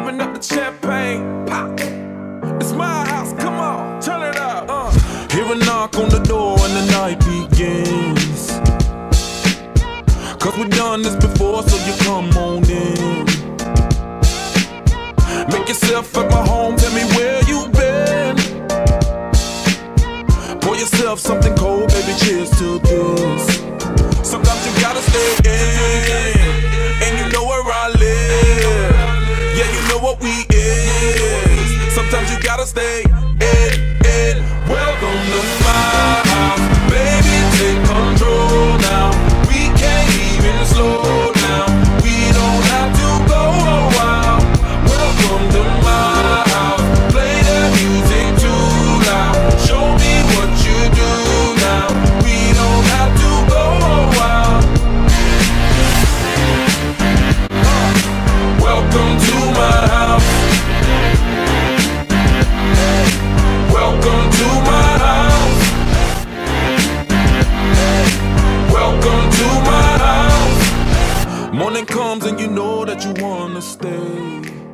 Open up the champagne, pop. It's my house, come on, turn it up. Hear a knock on the door and the night begins. Cause we've done this before, so you come on in. Make yourself at my home, tell me where you been. Pour yourself something cold, baby, cheers to this. Sometimes you gotta stay in, and you know where I live. Yeah, you know what we is. Sometimes you gotta stay in. Welcome to my house, baby, take control now. We can't even slow down. We don't have to go a while. Welcome to my house, play that music too loud. Show me what you do now. We don't have to go a while. Welcome to my house. Welcome to my house. Welcome to my house. Morning comes and you know that you wanna stay.